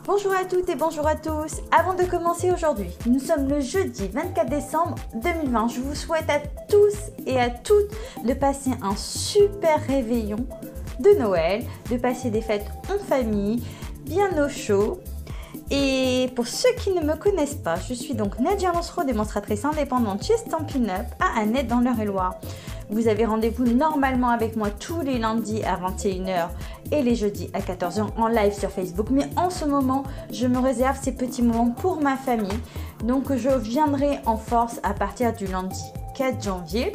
Bonjour à toutes et bonjour à tous. Avant de commencer aujourd'hui, nous sommes le jeudi 24 décembre 2020. Je vous souhaite à tous et à toutes de passer un super réveillon de Noël, de passer des fêtes en famille, bien au chaud. Et pour ceux qui ne me connaissent pas, je suis donc Nadia Lancereau, démonstratrice indépendante chez Stampin' Up à Annette dans l'Eure-et-Loire. Vous avez rendez-vous normalement avec moi tous les lundis à 21h et les jeudis à 14h en live sur Facebook. Mais en ce moment, je me réserve ces petits moments pour ma famille. Donc je viendrai en force à partir du lundi 4 janvier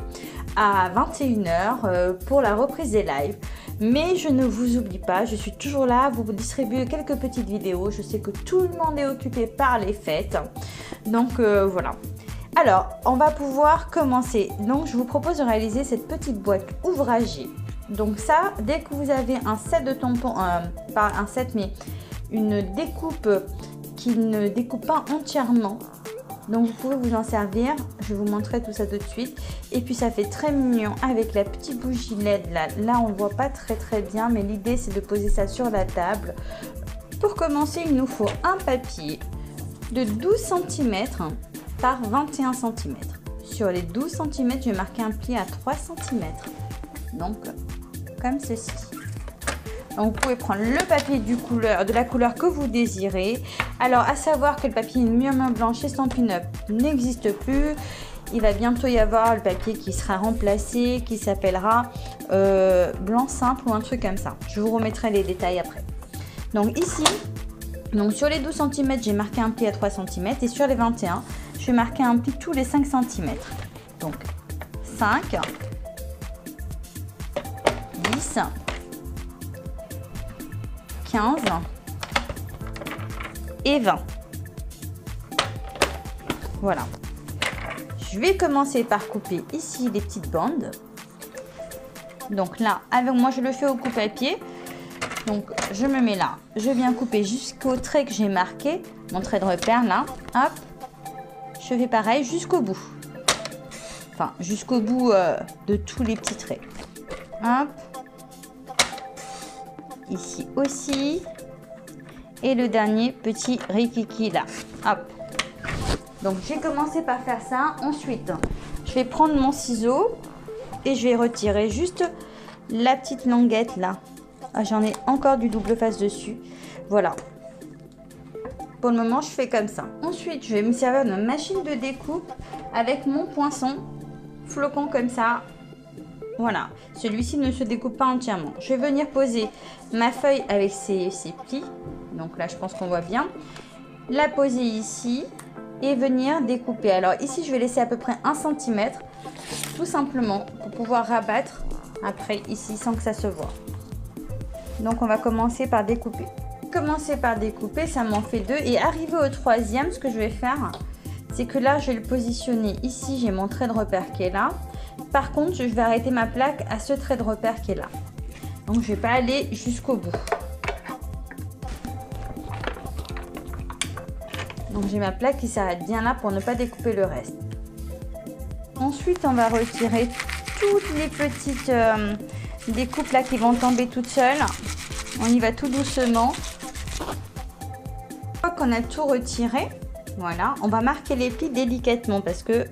à 21h pour la reprise des lives. Mais je ne vous oublie pas, je suis toujours là à vous distribuer quelques petites vidéos. Je sais que tout le monde est occupé par les fêtes. Donc voilà. Alors, on va pouvoir commencer. Donc, je vous propose de réaliser cette petite boîte ouvragée. Donc ça, dès que vous avez un set de tampons, pas un set, mais une découpe qui ne découpe pas entièrement. Donc, vous pouvez vous en servir. Je vais vous montrer tout ça tout de suite. Et puis, ça fait très mignon avec la petite bougie LED. Là, on ne voit pas très bien, mais l'idée, c'est de poser ça sur la table. Pour commencer, il nous faut un papier de 12 cm par 21 cm. Sur les 12 cm, je vais marquer un pli à 3 cm. Donc, comme ceci. Donc, vous pouvez prendre le papier de la couleur que vous désirez. Alors, à savoir que le papier Mieux-Main Blanche chez Stampin' Up n'existe plus. Il va bientôt y avoir le papier qui sera remplacé, qui s'appellera blanc simple ou un truc comme ça. Je vous remettrai les détails après. Donc, ici, sur les 12 cm, j'ai marqué un pli à 3 cm. Et sur les 21, je vais marquer un pli tous les 5 cm. Donc 5, 10, 15 et 20. Voilà. Je vais commencer par couper ici les petites bandes. Donc là, avec moi, je le fais au coupe-à-pied. Donc je me mets là. Je viens couper jusqu'au trait que j'ai marqué. Mon trait de repère là. Hop. Je fais pareil jusqu'au bout. Enfin, jusqu'au bout de tous les petits traits. Hop. Ici aussi. Et le dernier petit rikiki là. Hop. Donc, j'ai commencé par faire ça. Ensuite, je vais prendre mon ciseau et je vais retirer juste la petite languette là. Ah, j'en ai encore du double face dessus. Voilà. Pour le moment, je fais comme ça. Ensuite, je vais me servir de ma machine de découpe avec mon poinçon flocon comme ça. Voilà. Celui-ci ne se découpe pas entièrement. Je vais venir poser ma feuille avec ses plis. Donc là, je pense qu'on voit bien. La poser ici et venir découper. Alors ici, je vais laisser à peu près 1 cm. Tout simplement pour pouvoir rabattre après ici sans que ça se voie. Donc, on va commencer par découper. Ça m'en fait 2. Et arrivé au troisième, ce que je vais faire, c'est que là, je vais le positionner ici. J'ai mon trait de repère qui est là. Par contre, je vais arrêter ma plaque à ce trait de repère qui est là. Donc, je ne vais pas aller jusqu'au bout. Donc, j'ai ma plaque qui s'arrête bien là pour ne pas découper le reste. Ensuite, on va retirer toutes les petites découpes là qui vont tomber toutes seules. On y va tout doucement. Une fois qu'on a tout retiré, voilà, on va marquer les plis délicatement parce que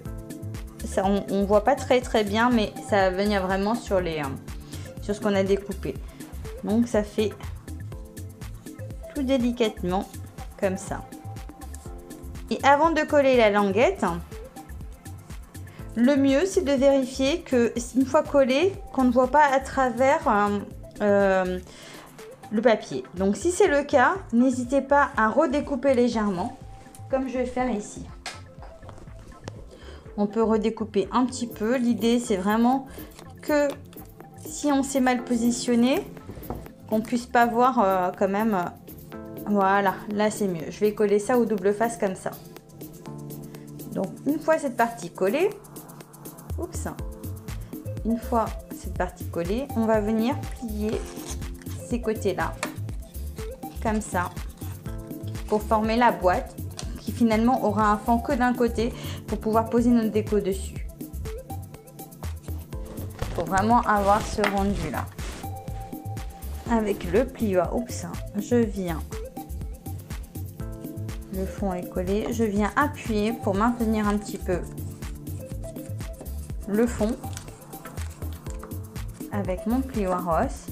ça, on voit pas très bien, mais ça va venir vraiment sur ce qu'on a découpé. Donc ça fait tout délicatement comme ça. Et avant de coller la languette, le mieux c'est de vérifier que une fois collé, qu'on ne voit pas à travers le papier. Donc si c'est le cas, n'hésitez pas à redécouper légèrement comme je vais faire ici. On peut redécouper un petit peu. L'idée c'est vraiment que si on s'est mal positionné, qu'on puisse pas voir quand même. Voilà, là c'est mieux. Je vais coller ça au double face comme ça. Donc une fois cette partie collée, oups, une fois cette partie collée, on va venir plier ces côtés là comme ça pour former la boîte qui finalement aura un fond que d'un côté pour pouvoir poser notre déco dessus. Il faut vraiment avoir ce rendu là. Avec le pliant, oups, je viens Le fond est collé. Je viens appuyer pour maintenir un petit peu le fond avec mon plioir os.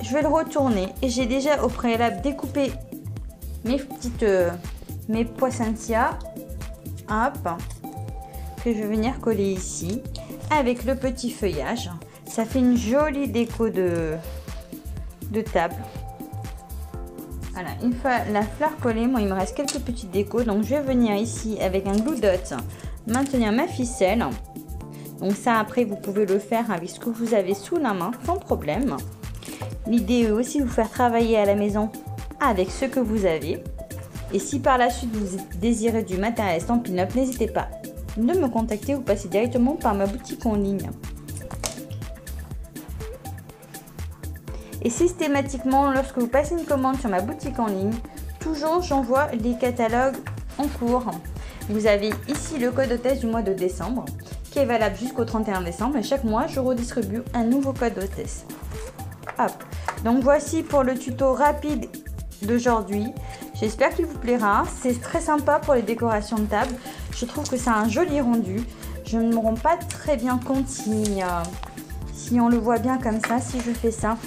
Je vais le retourner et j'ai déjà au préalable découpé mes poissantia, hop, que je vais venir coller ici avec le petit feuillage. Ça fait une jolie déco de table. Voilà, une fois la fleur collée, moi il me reste quelques petites décos, donc je vais venir ici avec un glue dot maintenir ma ficelle. Donc ça, après vous pouvez le faire avec ce que vous avez sous la main sans problème. L'idée est aussi de vous faire travailler à la maison avec ce que vous avez. Et si par la suite vous désirez du matériel Stampin' Up, n'hésitez pas de me contacter ou passer directement par ma boutique en ligne. Et systématiquement, lorsque vous passez une commande sur ma boutique en ligne, toujours j'envoie les catalogues en cours. Vous avez ici le code hôtesse du mois de décembre qui est valable jusqu'au 31 décembre et chaque mois je redistribue un nouveau code hôtesse. Hop. Donc voici pour le tuto rapide d'aujourd'hui. J'espère qu'il vous plaira. C'est très sympa pour les décorations de table. Je trouve que c'est un joli rendu. Je ne me rends pas très bien compte si on le voit bien comme ça, si je fais ça.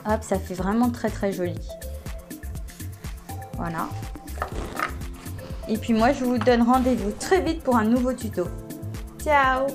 Hop, ça fait vraiment très très joli. Voilà. Et puis moi, je vous donne rendez-vous très vite pour un nouveau tuto. Ciao!